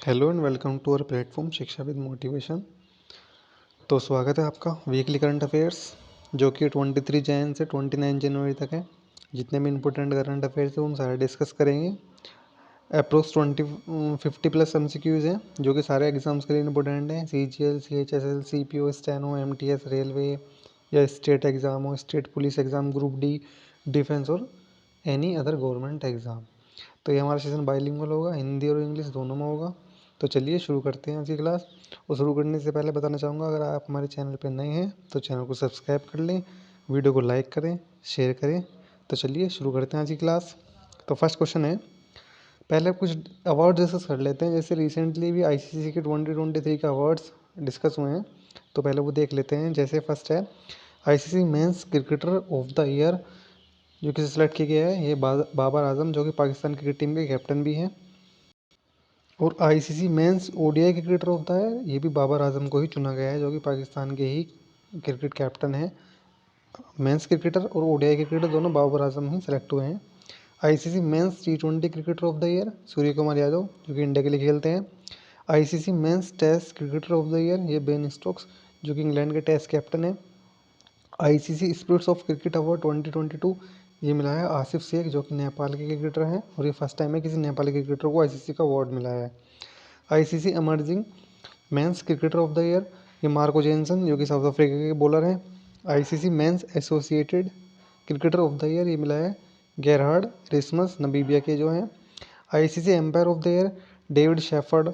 Hello and welcome to our platform Shiksha with motivation. तो स्वागत है आपका वीकली करंट अफेयर्स जो कि 23 जैन से 29 जनवरी तक है। जितने भी इंपॉर्टेंट करंट अफेयर्स हैं उन सारे डिस्कस करेंगे। अप्रोक्स 50+ MCQs हैं जो कि सारे एग्जाम्स के लिए इंपॉर्टेंट हैं। CGL, CHSL, CPO, steno, MTS, railway या स्टेट एग्ज़ाम हो, state police exam, group D, defence और एनी अदर गवर्नमेंट एग्ज़ाम। तो ये हमारा सेशन बाइलिंगुअल होगा, हिंदी और इंग्लिश दोनों में होगा। तो चलिए शुरू करते हैं आज की क्लास। और शुरू करने से पहले बताना चाहूँगा, अगर आप हमारे चैनल पर नए हैं तो चैनल को सब्सक्राइब कर लें, वीडियो को लाइक करें, शेयर करें। तो चलिए शुरू करते हैं आज की क्लास। तो फर्स्ट क्वेश्चन है, पहले कुछ अवार्ड डिस्कस कर लेते हैं। जैसे रिसेंटली भी ICC के 2023 के अवार्ड्स डिस्कस हुए हैं, तो पहले वो देख लेते हैं। जैसे फर्स्ट है ICC mains cricketer of the year, जो कि सेलेक्ट किया गया है। ये बाबर आजम जो कि पाकिस्तान क्रिकेट टीम के कैप्टन भी हैं। और ICC men's ODI cricketer of the year, ये भी बाबर आजम को ही चुना गया है जो कि पाकिस्तान के ही क्रिकेट कैप्टन है। मेंस क्रिकेटर और ODI क्रिकेटर दोनों बाबर आजम ही सेलेक्ट हुए हैं। ICC men's T20 cricketer of the year, Surya Kumar Yadav जो कि इंडिया के लिए खेलते हैं। ICC men's test cricketer of the year, ये बेन स्टोक्स जो कि इंग्लैंड के टेस्ट कैप्टन है। ICC spirits of cricket award 2022, ये मिला है आसिफ शेख जो कि नेपाल के क्रिकेटर हैं। और ये फर्स्ट टाइम है किसी नेपाली क्रिकेटर को ICC का अवार्ड मिला है। ICC emerging men's cricketer of the year, ये मार्को जेनसन जो कि साउथ अफ्रीका के बॉलर हैं। ICC men's associated cricketer of the year, ये मिला है गेरहार्ड रिस्मस, नमीबिया के जो हैं। ICC umpire of the year David Shepherd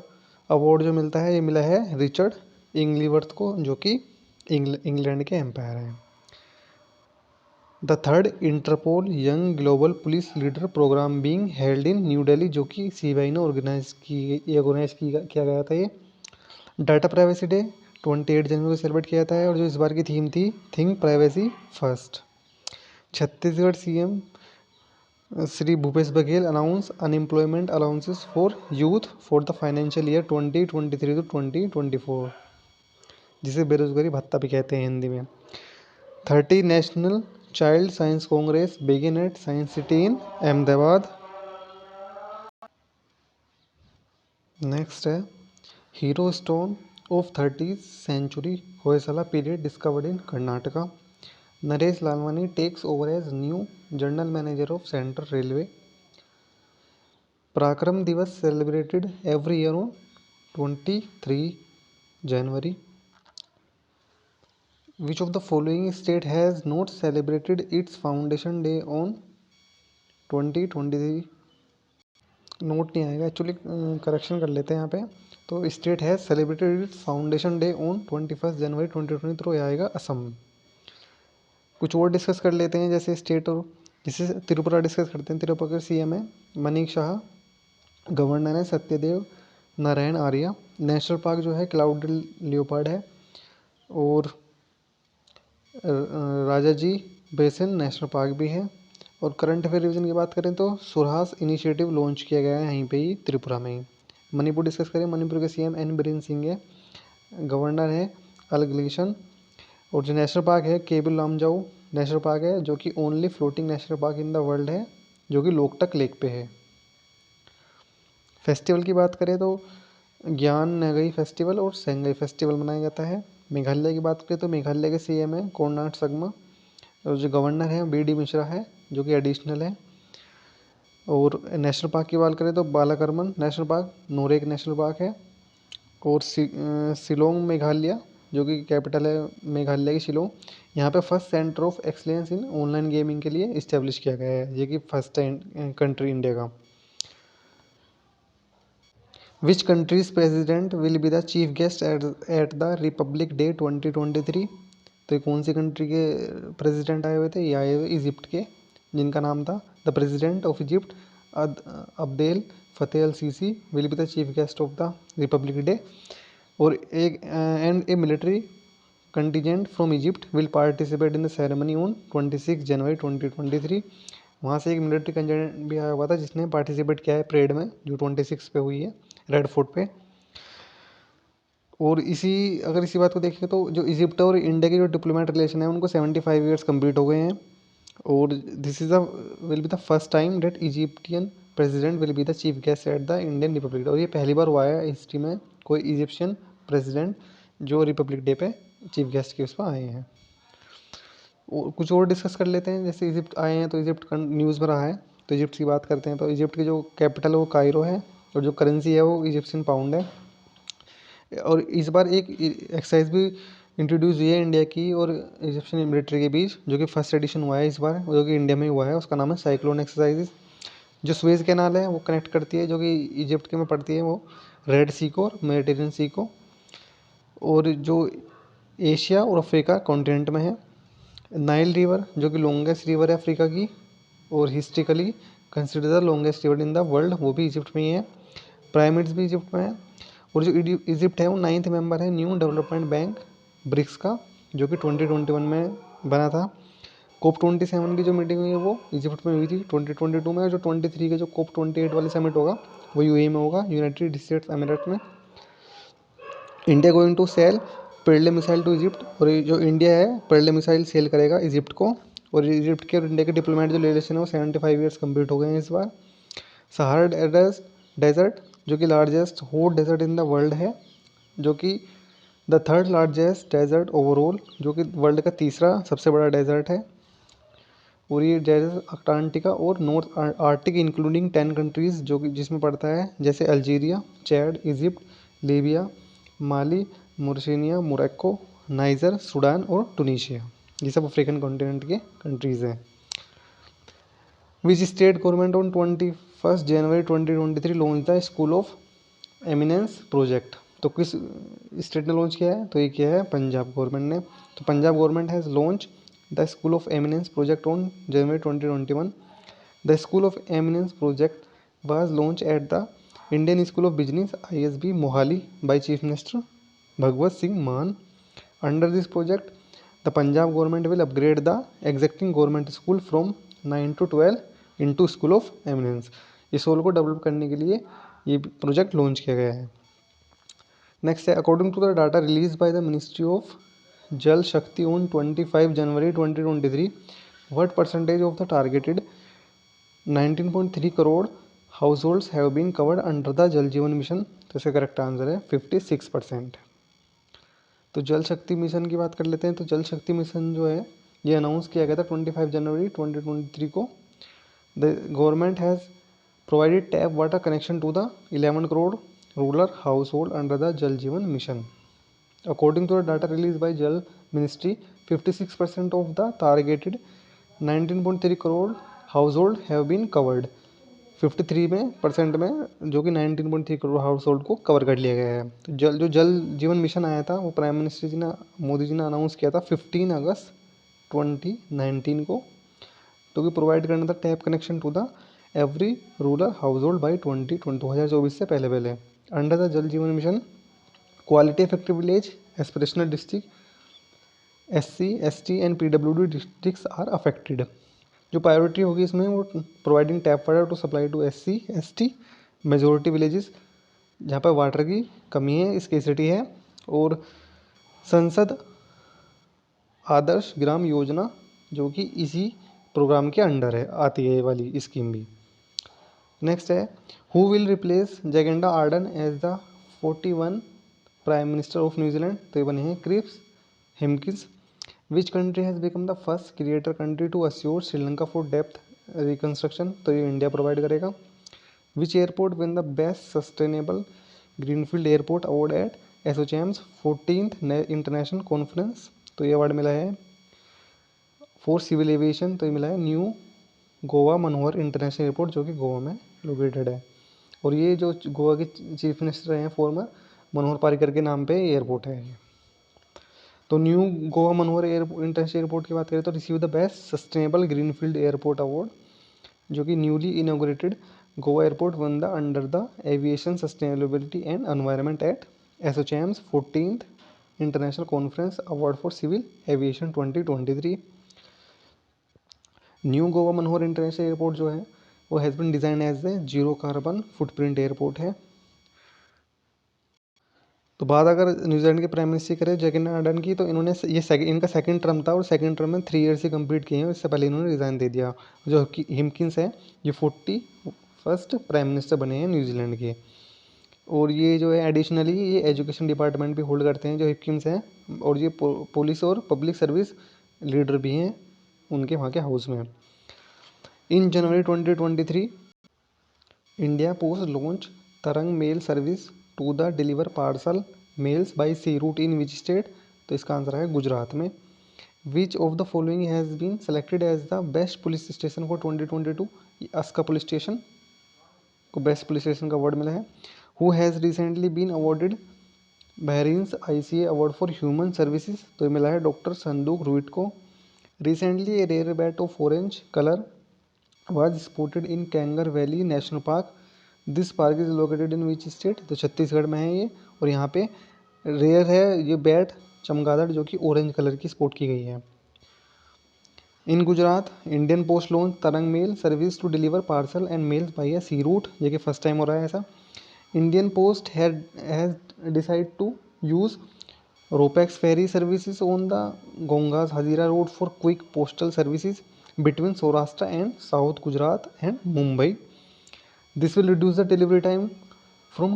award जो मिलता है, ये मिला है रिचर्ड इंग्लीवर्थ को जो कि इंग्लैंड के एम्पायर हैं। The third Interpol young global police leader programme being held in new Delhi, जो कि CBI ने ऑर्गेनाइज किया गया था। ये डाटा प्राइवेसी डे 28 जनवरी को सेलिब्रेट किया जाता है और जो इस बार की थीम थी think privacy first. Chhattisgarh CM Shri Bhupesh Baghel announce unemployment allowances for youth for the financial year 2023 to 2024, जिसे बेरोजगारी भत्ता भी कहते हैं हिंदी में। 30 national child science congress begin at science city in Ahmedabad. Next है hero stone of 30th century Hoysala period discovered in Karnataka. Naresh Lalwani takes over as new general manager of central railway. Parakram Divas celebrated every year on 23 January. Which of the following state has not celebrated its foundation day on 2023? Note नहीं आएगा actually, correction कर लेते हैं यहाँ पे। तो state has celebrated it's foundation day on 21 जनवरी 2023, ये आएगा असम। कुछ और डिस्कस कर लेते हैं जैसे स्टेट, और जैसे त्रिपुरा डिस्कस करते हैं। त्रिपुरा के CM है मनीष शाह, गवर्नर है सत्यदेव नारायण आर्य। नेशनल पार्क जो है क्लाउड लियोपार्ड है। और राजा जी बेसिन नेशनल पार्क भी है। और करंट अफेयर रिवीजन की बात करें तो सुरहास इनिशिएटिव लॉन्च किया गया है यहीं पे ही त्रिपुरा में ही। मणिपुर डिस्कस करें, मणिपुर के CM N बीरेन सिंह है, गवर्नर है अलगलेशन। और जो नेशनल पार्क है केबिल लामजाऊ नेशनल पार्क है जो कि only floating national park in the world है, जो कि लोकटक लेक पे है। फेस्टिवल की बात करें तो ज्ञान नगई फेस्टिवल और सेंगई फेस्टिवल मनाया जाता है। मेघालय की बात करें तो मेघालय के CM है कोनराड संगमा, और जो गवर्नर है BD मिश्रा है जो कि एडिशनल है। और नेशनल पार्क की बात करें तो बालाकरमन नेशनल पार्क नोरेक नेशनल पार्क है। और शिलोंग मेघालय जो कि कैपिटल है मेघालय की शिलोंग, यहाँ पे first centre of excellence in online gaming के लिए इस्टेब्लिश किया गया है, ये कि फर्स्ट कंट्री इंडिया का। Which countries president will be the chief guest at the Republic Day 2023? तो ये कौन सी कंट्री के प्रेसिडेंट आए हुए थे? ये आए हुए इजिप्ट के, जिनका नाम था the president of Egypt Abdel Fattah al Sisi will be the chief guest of the Republic Day. और एक and a military contingent from Egypt will participate in the ceremony on 26 January 2023। वहाँ से एक military contingent भी आया हुआ था जिसने पार्टिसिपेट किया है परेड में, जो 26 पे हुई है रेड फोर्ट पे। और अगर इसी बात को देखें तो जो इजिप्ट और इंडिया के जो डिप्लोमेट रिलेशन है उनको 75 ईयर्स कंप्लीट हो गए हैं। और this is will be the first time that Egyptian president will be the chief guest at the Indian Republic Day. और ये पहली बार हुआ है हिस्ट्री में कोई इजिप्शियन प्रेसिडेंट जो रिपब्लिक डे पे चीफ गेस्ट के उस पर आए हैं। कुछ और डिस्कस कर लेते हैं। जैसे इजिप्ट आए हैं तो इजिप्ट न्यूज़ में रहा है, तो इजिप्ट की बात करते हैं। तो इजिप्ट की जो कैपिटल है वो कायरो है और जो करेंसी है वो इजिप्शियन पाउंड है। और इस बार एक एक्सरसाइज भी इंट्रोड्यूस हुई है इंडिया की और इजिप्शियन मिलिट्री के बीच, जो कि फर्स्ट एडिशन हुआ है इस बार, जो कि इंडिया में हुआ है। उसका नाम है साइक्लोन एक्सरसाइज। जो स्वेज कैनाल है वो कनेक्ट करती है, जो कि इजिप्ट के में पड़ती है, वो रेड सी को और मेडिटेरियन सी को, और जो एशिया और अफ्रीका कॉन्टिनेंट में है। नाइल रिवर जो कि लॉन्गेस्ट रिवर है अफ्रीका की और historically consider the longest river in the world, वो भी इजिप्ट में ही है। पिरामिड्स भी इजिप्ट में है। और जो इजिप्ट है वो 9th मेंबर है न्यू डेवलपमेंट बैंक ब्रिक्स का, जो कि 2021 में बना था। COP27 की जो मीटिंग हुई है वो इजिप्ट में हुई थी 2022 में, और जो 23 का जो COP28 वाली समिट होगा वो यूएई में होगा, यूनाइटेड स्टेट्स अमेरिका में। इंडिया गोइंग टू सेल पेरले मिसाइल टू इजिप्ट। और ये जो इंडिया है पेरले मिसाइल सेल करेगा इजिप्ट को। और इजिप्ट के और इंडिया के डिप्लोमेट जो रिलेशन है वो 75 ईयर्स कंप्लीट हो गए हैं इस बार। सहारा डेजर्ट जो कि largest hot desert in the world है, जो कि the third largest desert overall, जो कि वर्ल्ड का तीसरा सबसे बड़ा डेजर्ट है। और ये डेजर्ट अंटार्कटिका और नॉर्थ आर्कटिक इंक्लूडिंग 10 कंट्रीज़, जो कि जिसमें पड़ता है जैसे अल्जीरिया, चैड, इजिप्ट, लीबिया, माली, मोरिशनिया, मोरक्को, नाइजर, सूडान और टूनीशिया। ये सब अफ्रीकन कॉन्टिनेंट के कंट्रीज़ हैं। विच state government on 21 January 2023 launch the school of eminence project. तो किस स्टेट ने लॉन्च किया है? तो ये किया है पंजाब गवर्नमेंट ने। तो Punjab government has launch the school of eminence project on January 2021। The school of eminence project was launched at the Indian School of Business ISB Mohali by Chief Minister Bhagwat Singh Mann. Under this project, the Punjab government will upgrade the existing government school from 9 to 12 into School of Eminence. इस soul को develop करने के लिए ये project launch किया गया है। Next है, according to the data release by the ministry of Jal Shakti on 25 January 2023, what percentage of the targeted 19.3 crore households have been covered under the Jal Jeevan mission? तो इसका करेक्ट आंसर है 56%। तो जल शक्ति मिशन की बात कर लेते हैं। तो जल शक्ति मिशन जो है ये अनाउंस किया गया था 25 जनवरी 2023 को। The government has provided tap water connection to the 11 crore rural household under the Jal Jeevan mission. According to the data release by Jal ministry, 56% of the targeted 19.3 crore household have been covered. 53 में percent में, जो कि 19.3 crore household को cover कर लिया गया है। तो जो जल जीवन मिशन आया था वो प्राइम मिनिस्टर जी ने, मोदी जी ने अनाउंस किया था 15 अगस्त 2019 को, तो कि प्रोवाइड करना था tap connection to the every rural household by 2024 से पहले। Under the Jal Jeevan mission, quality effective village aspirational district SC, ST and PWD districts are affected. जो प्रायोरिटी होगी इसमें वो providing tap water to supply to SC, ST majority villages जहाँ पर water की कमी है, स्केसिटी है। और संसद आदर्श ग्राम योजना जो कि इसी प्रोग्राम के अंडर है, आती है ये वाली स्कीम भी। नेक्स्ट है, who will replace Jacinda Ardern as the 41 prime minister of New Zealand? तो ये बने हैं Chris Hipkins. Which country has become the first creditor country to assure Sri Lanka for डेप्थ रिकन्स्ट्रक्शन? तो ये इंडिया प्रोवाइड करेगा। Which airport win the best sustainable greenfield airport award at ASSOCHAM's 14th international conference? तो ये अवार्ड मिला है for civil aviation. तो ये मिला है new Goa Manohar international airport, जो कि गोवा में लोकेटेड है। और ये जो गोवा के चीफ मिनिस्टर हैं फॉर्मर, मनोहर पारिकर के नाम पे एयरपोर्ट है ये। तो new Goa Manohar international airport की बात करें तो receive the best sustainable greenfield airport award, जो कि newly inaugurated Goa airport won the under the aviation sustainability and environment at ASSOCHAM's 14th international conference award for civil aviation 2023। New Goa Manohar international airport जो है वो has been design as A zero carbon footprint airport है। तो बात अगर New Zealand के prime minister करें Jacinda Ardern की, तो इन्होंने ये इनका सेकंड टर्म था और सेकंड टर्म में 3 ईयर्स ही कंप्लीट किए हैं, इससे पहले इन्होंने रिज़ाइन दे दिया। जो हिमकिंस है ये 40 फर्स्ट प्राइम मिनिस्टर बने हैं न्यूजीलैंड के। और ये जो है एडिशनली ये एजुकेशन डिपार्टमेंट भी होल्ड करते हैं जो हिकिम्स हैं, और ये पुलिस और पब्लिक सर्विस लीडर भी हैं उनके वहाँ के हाउस में। In January 2023 India post launch Tarang mail service to the deliver parcel mails by sea route in which state, तो इसका आंसर है गुजरात में। Which of the following has been selected as the best police station for 2022, Aska police station को best police station का award मिला है। Who has recently been awarded Bahrain's ICA award for human services, तो ये मिला है डॉक्टर संदूक रुइट को। Recently a rare bat of orange colour was spotted in Kanger valley national park, this park is located in which state, तो छत्तीसगढ़ में है ये। और यहाँ पे रेयर है ये बैट चमगादड़ जो कि ऑरेंज कलर की स्पॉट की गई है। In Gujarat Indian post launch Tarang mail service to deliver parcel and mails by a sea route, ये कि फर्स्ट टाइम हो रहा है ऐसा। Indian post has decide to use ropax ferry services on the गोंगास Hazira road for quick postal services between Saurashtra and South Gujarat and Mumbai. This will reduce the delivery time from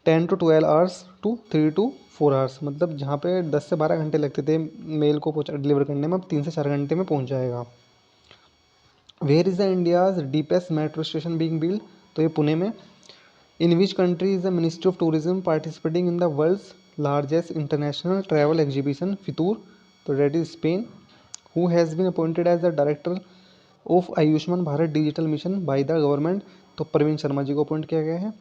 10 to 12 hours to 3 to 4 hours, मतलब जहाँ पे 10 से 12 घंटे लगते थे mail को deliver करने में, अब 3 से 4 घंटे में पहुँच जाएगा। Where is the India's deepest metro station being build, तो ये पुणे में। In which country is the ministry of tourism participating in the world's largest international travel exhibition FITUR, तो that is Spain. Who has been appointed as the director of Ayushman Bharat digital mission by the government, तो प्रवीण शर्मा जी को appoint किया गया है।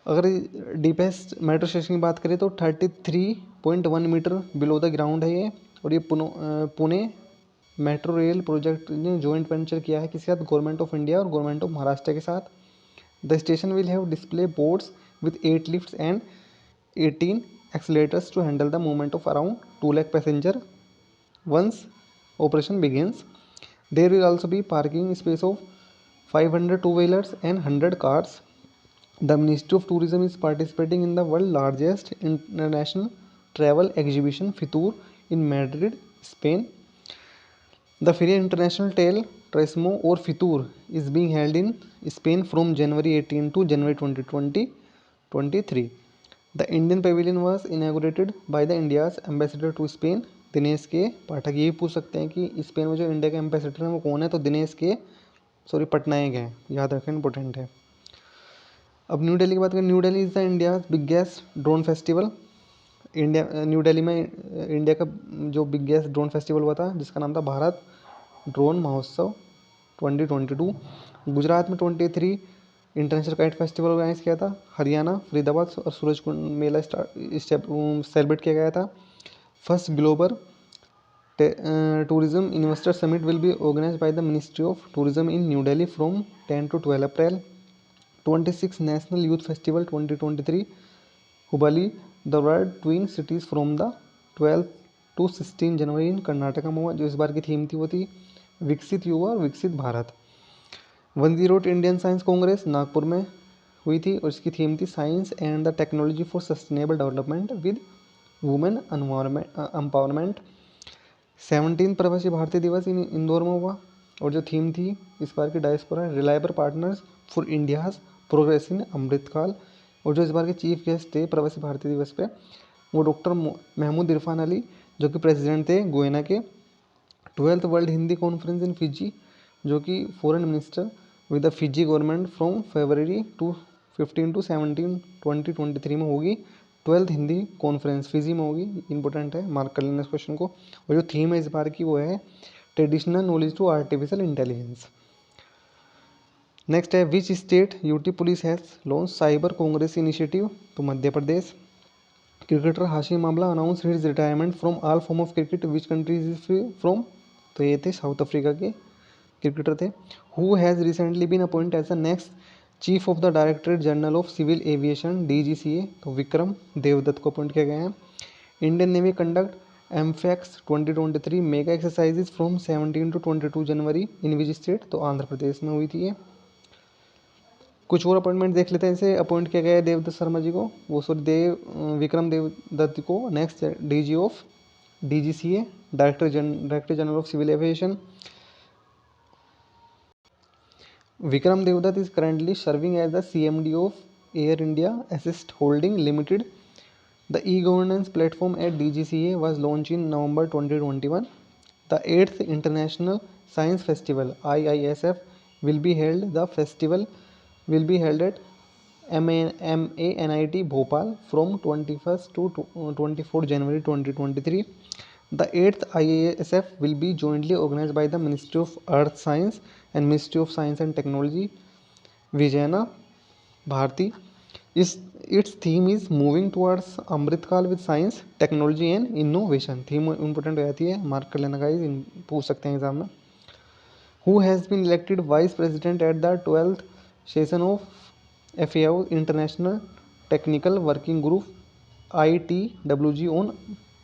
अगर deepest metro station की बात करें तो 33.1 मीटर बिलो द ग्राउंड है ये। और ये पुणे मेट्रो रेल प्रोजेक्ट ने जॉइंट वेंचर किया है किसी साथ, गवर्नमेंट ऑफ इंडिया और गवर्नमेंट ऑफ महाराष्ट्र के साथ। The station will have display boards with 8 lifts and 18 escalators to handle the movement of around 2 lakh passenger once operation begins. There will also be parking space of 500 two-wheelers and 100 cars. The Ministry of Tourism is participating in the world largest international travel exhibition Fitur in Madrid, Spain. The Feria International Tel Tresmo or Fitur is being held in Spain from January 18 to January 2023. The Indian Pavilion was inaugurated by the India's ambassador to Spain, Dinesh के पाठक। यही पूछ सकते हैं कि Spain में जो India के ambassador हैं वो कौन है, तो दिनेश के पटनायक हैं, याद रखें, इंपॉर्टेंट है। अब न्यू दिल्ली की बात करें, new Delhi is the India biggest drone festival. New Delhi में इंडिया का जो बिगेस्ट ड्रोन फेस्टिवल हुआ था जिसका नाम था भारत ड्रोन महोत्सव 2022। गुजरात में 23 इंटरनेशनल काइट फेस्टिवल ऑर्गेनाइज किया था। हरियाणा फरीदाबाद और सूरजकुंड मेला सेलिब्रेट किया गया था। First global tourism investor summit will be organized by the Ministry of Tourism in New Delhi from 10 to 12 April. 26 National Youth Festival 2023 Hubballi, the world twin cities from the 12th to 16 जनवरी इन कर्नाटका में हुआ। जो इस बार की theme थी वो थी विकसित युवा और विकसित भारत। 108 इंडियन साइंस कांग्रेस नागपुर में हुई थी और इसकी थीम थी science and the technology for sustainable development with women empowerment. 17 प्रवासी भारतीय दिवस इन इंदौर में हुआ और जो थीम थी इस बार की diaspora reliable partners for India's progress in Amritkaal. और जो इस बार के चीफ गेस्ट थे प्रवासी भारतीय दिवस पे वो डॉक्टर महमूद इरफान अली जो कि प्रेसिडेंट थे गोयना के। 12th world Hindi conference in Fiji जो कि foreign minister with the Fiji government from February 15 to 17 2023 में होगी। 12th हिंदी कॉन्फ्रेंस फिजी में होगी, इंपॉर्टेंट है, मार्क कर लेना इस क्वेश्चन को। और जो थीम है इस बार की वो है traditional knowledge to artificial intelligence. Next है which state UT police has launch cyber congress initiative, तो Madhya Pradesh. Cricketer Hashim Amla announce his retirement from all form of cricket which country is from, तो ये थे साउथ अफ्रीका के क्रिकेटर थे। Who has recently been appoint as the next chief of the directorate general of civil aviation DGCA, तो विक्रम देवदत्त को appoint किया गया है। Indian navy conduct AMPHEX 2023 mega exercises from 17 to 22 January in which state, तो आंध्र प्रदेश में हुई थी ये। कुछ और अपॉइंटमेंट देख लेते हैं। इसे अपॉइंट किया गया है देवदत्त शर्मा जी को, वो विक्रम देवदत्त को next DG of DGCA director general of civil aviation. Vikram Devdutt is currently serving as the CMD of Air India Assist Holding Limited. The e-governance platform at DGCA was launched in November 2021. The 8th International Science Festival IISF will be held. The festival will be held at MANIT Bhopal from 21st to 24 January 2023. The 8th IISF will be jointly organized by the Ministry of Earth Science and Ministry of Science and Technology, Vijayana Bharati. Its theme is moving towards Amrit Kal with science, technology and innovation. Theme important हो जाती है, mark कर लेना guys, पूछ सकते हैं exam में. Who has been elected vice president at the 12th session of FAO International Technical Working Group ITWG on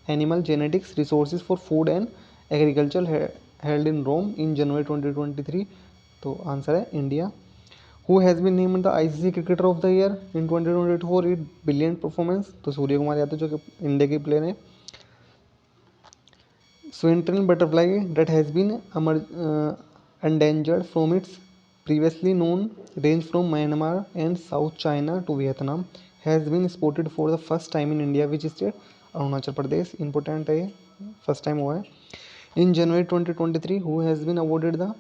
Animal Genetics Resources for Food and Agriculture held in Rome in January 2023. तो answer है India. Who has been named the ICC Cricketer of the Year in 2022 for its brilliant performance? तो सूर्य कुमार यादव जो कि India के player हैं. Swinton butterfly that has been endangered from its previously known range from Myanmar and South China to Vietnam has been spotted for the first time in India. Which state? Arunachal Pradesh. Important है, first time हुआ है. In January 2023, who has been awarded the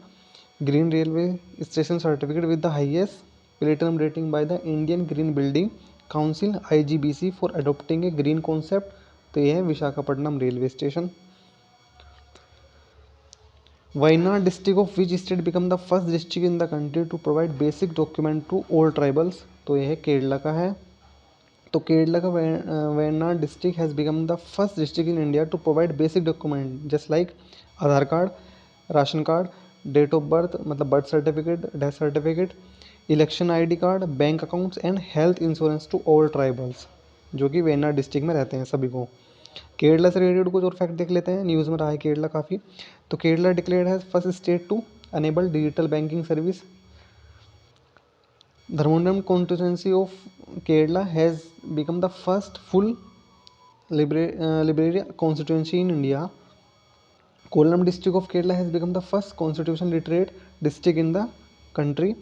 Green Railway Station Certificate with the highest platinum rating by the Indian Green Building Council IGBC for adopting a green concept? तो यह है Visakhapatnam railway station. Wayanad district of which state become the first district in the country to provide basic document to all tribals? तो यह केरला का है. तो केरला का Wayanad district has become the first district in India to provide basic document just like Aadhaar card, ration card, date of birth मतलब birth certificate, death certificate, election ID card, bank accounts and health insurance to all tribals, जो कि Wayanad district में रहते हैं सभी को. केरला से related कुछ और फैक्ट देख लेते हैं, न्यूज़ में रहा है केरला काफ़ी. तो Kerala declared has first state to enable digital banking service. Dharmondam constituency of Kerala has become the first full liberal constituency in India. Kollam district of Kerala has become the first constitution literate district in the country.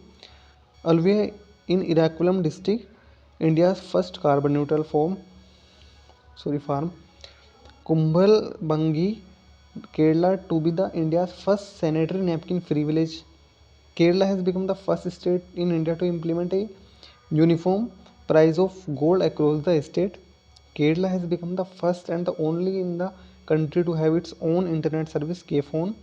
Alvey in Ernakulam district, India's first carbon neutral farm. Kumbhalbangi, Kerala to be the India's first sanitary napkin free village. Kerala has become the first state in India to implement a uniform price of gold across the state. Kerala has become the first and the only in the country to have its own internet service, KPhone.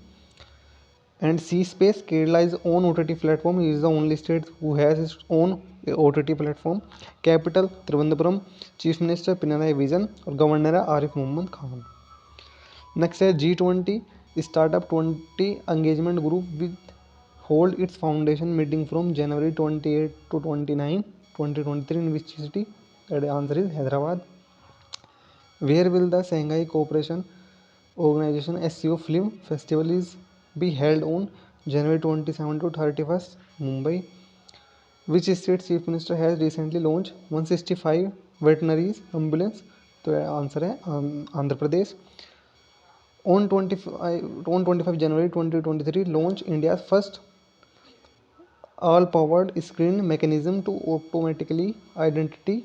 And C-Space, Kerala's own OTT platform, is the only state who has its own OTT platform. Capital, Trivandrum. Chief Minister, Pinarayi Vijayan. और governor है Arif Mohammad Khan. Next है G20 startup 20 engagement group with hold its foundation meeting from January 28 to 29, 2023 in which city? The answer is Hyderabad. Where will the Shanghai Cooperation Organization SCO Film Festival is be held on January 27 to 31st? Mumbai. Which state chief minister has recently launched 165 veterinary ambulance? तो answer है Andhra Pradesh. On 25 January 2023 launch India's first all-powered screen mechanism to automatically identity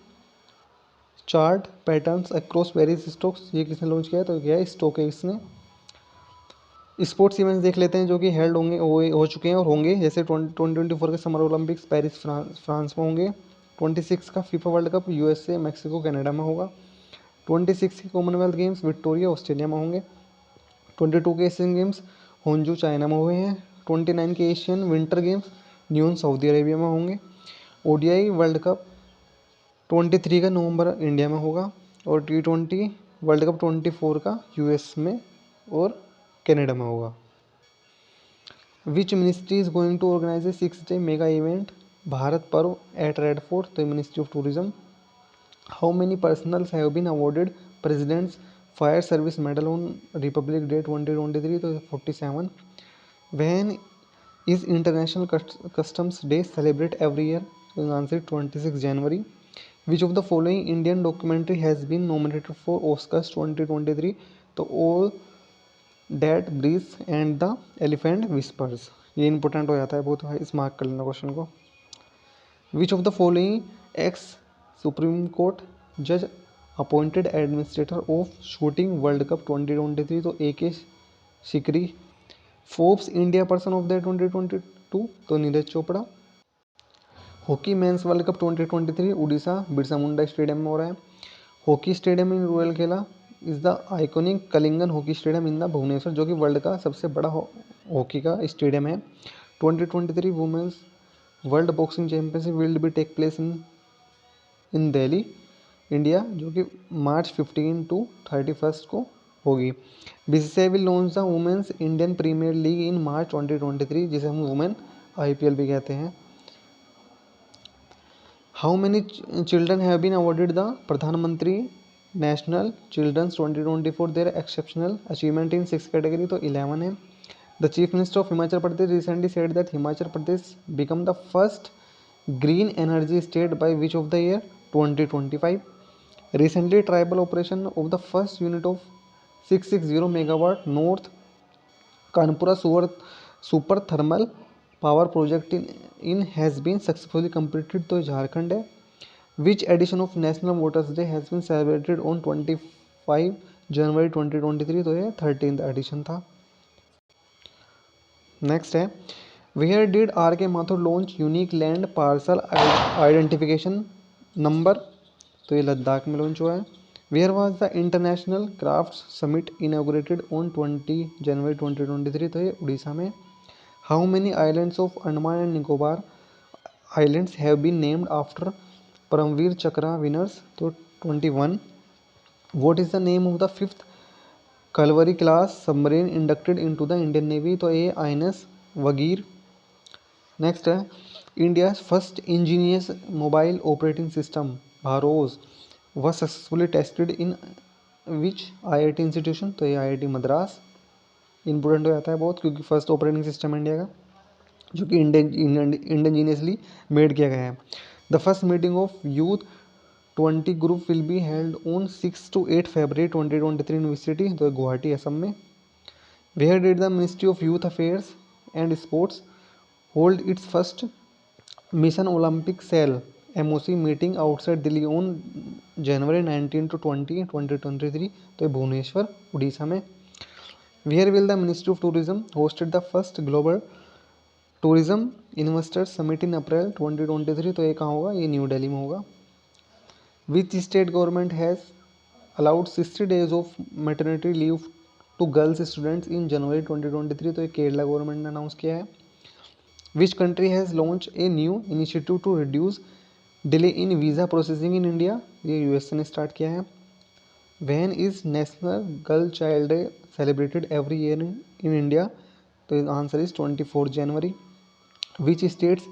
chart patterns across various stocks. ये किसने launch किया? तो क्या है स्टॉकेक्स ने. Sports events देख लेते हैं जो कि हेल्ड होंगे, हो चुके हैं और होंगे. जैसे 2024 के समर ओलंपिक्स पेरिस फ्रांस में होंगे. 26 का FIFA world cup USA Mexico Canada में होगा. 26 के कॉमनवेल्थ गेम्स विक्टोरिया ऑस्ट्रेलिया में होंगे. 22 के एशियन गेम्स होंजू चाइना में हुए हैं. 29 के एशियन विंटर गेम्स न्यून सऊदी अरेबिया में होंगे. ODI वर्ल्ड कप 23 का नवंबर इंडिया में होगा और T20 वर्ल्ड कप 24 का US में और कनाडा में होगा. Which ministry is going to organise a 6-day mega event Bharat Parv at Red Fort? तो ministry of tourism. How many personnels have been awarded president's fire service medal on Republic Day 2023? तो 47. When is International Customs Day celebrate every year? Answer 26 January. Which of the following Indian documentary has been nominated for Oscars 2023? तो All That Breathes and The Elephant Whispers. ये important हो जाता है बहुत, इस mark कर लेना क्वेश्चन को। Which of the following ex supreme court जज appointed administrator of shooting world cup 2023? तो A K Sikri. Forbes India person of the 2022? तो Neeraj Chopra. Hockey men's world cup 2023 Orissa Birsa Munda stadium में हो रहा है। Hockey stadium in Rourkela is the iconic Kalinga hockey stadium in the Bhubaneswar, जो कि world का सबसे बड़ा हॉकी का स्टेडियम है। 2023 women's world boxing championship will be take place in Delhi India, जो कि मार्च 15 to 31 को होगी। BCCI will launch the women's Indian premier league in March 2023, जिसे हम वुमेन IPL भी कहते हैं। How many children have been awarded the Pradhanmantri national children's 2024 their exceptional achievement in 6 category? तो 11 है। The chief minister of Himachal Pradesh recently said that Himachal Pradesh become the first green energy state by which of the year? 2025। Recently, trial operation of the first unit of 660 megawatt North Kanpura super thermal power project in has been successfully completed. तो झारखंड है। Which edition of National Voters Day has been celebrated on 25 जनवरी 2023? तो ये 13th addition था। Next है, where did RK Mathur launch unique land parcel identification number? तो ये लद्दाख में launch हुआ है। Where was the international craft summit inaugurated on 20 January 2023? तो ये उड़ीसा में। How many islands of Andaman and Nicobar islands have been named after Param Vir Chakra winners? तो 21। What is the name of the 5th Kalvari class submarine inducted into the Indian navy? तो ये INS Vagir. Next है, India first indigenous mobile operating system BharOS was successfully tested in which IIT institution? तो ये IIT Madras. Important हो जाता है बहुत, क्योंकि फर्स्ट ऑपरेटिंग सिस्टम इंडिया का जो कि इंडिजीनियसली मेड किया गया है। The first meeting of youth 20 group will be held on 6 to 8 February 2023 university? तो गुवाहाटी असम में। Where did the ministry of youth affairs and sports hold its first mission Olympic cell MOC meeting outside Delhi on January 19 to 20 2023? तो भुवनेश्वर उड़ीसा में। Where will the ministry of tourism hosted the first global tourism investors summit in April 2023? तो ये कहाँ होगा? ये new Delhi में होगा। Which state government has allowed 60 days of maternity leave to girls students in January 2023? तो ये केरला गवर्नमेंट ने अनाउंस किया है। Which country has launch a new initiative to reduce delay in visa processing in India? ये USA ने start किया है। When is national girl child day celebrated every year in India? तो answer is 24 January. Which states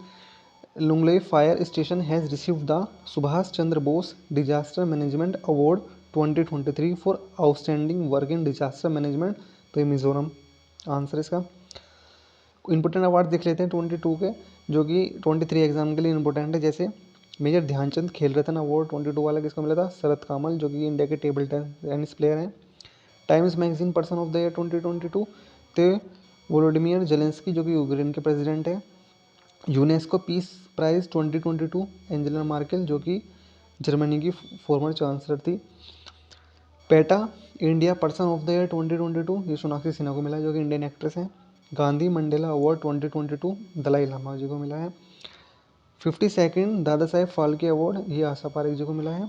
Lunglei fire station has received the Subhash Chandra Bose disaster management award 2023 for outstanding work in disaster management? तो ये Mizoram answer इसका। Important award देख लेते हैं 22 के, जो कि 23 एग्जाम के लिए इंपॉर्टेंट है। जैसे मेजर ध्यानचंद खेल रत्न अवार्ड 22 वाला किसको मिला था? शरद कमल, जो कि इंडिया के टेबल टेनिस प्लेयर हैं। Times magazine person of the year 2022 तो वोलोडिमियर जेलेंस्की, जो कि यूक्रेन के प्रेसिडेंट है। UNESCO peace prize 2022 Angela Merkel, जो कि जर्मनी की फॉर्मर चांसलर थी। PETA India person of the year 2022 ये सोनाक्षी सिन्हा को मिला, जो कि इंडियन एक्ट्रेस हैं। गांधी मंडेला अवार्ड 2022 दलाई लामा जी को मिला है। 52nd दादा साहेब फाल्के अवार्ड ये आशा पारेख जी को मिला है।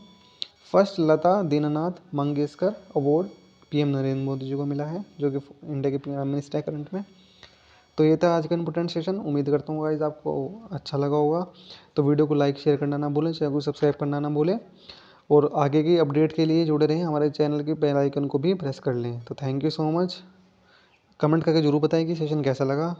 फर्स्ट लता दीनानाथ मंगेशकर अवार्ड PM नरेंद्र मोदी जी को मिला है, जो कि इंडिया के प्राइम मिनिस्टर है करंट में। तो ये था आज का इंपॉर्टेंट सेशन। उम्मीद करता हूँ गाइस आपको अच्छा लगा होगा। तो वीडियो को लाइक शेयर करना ना भूलें, चैनल को सब्सक्राइब करना ना भूलें, और आगे की अपडेट के लिए जुड़े रहें, हमारे चैनल के बेल आइकन को भी प्रेस कर लें। तो thank you so much. Comment करके जरूर बताएं कि सेशन कैसा लगा।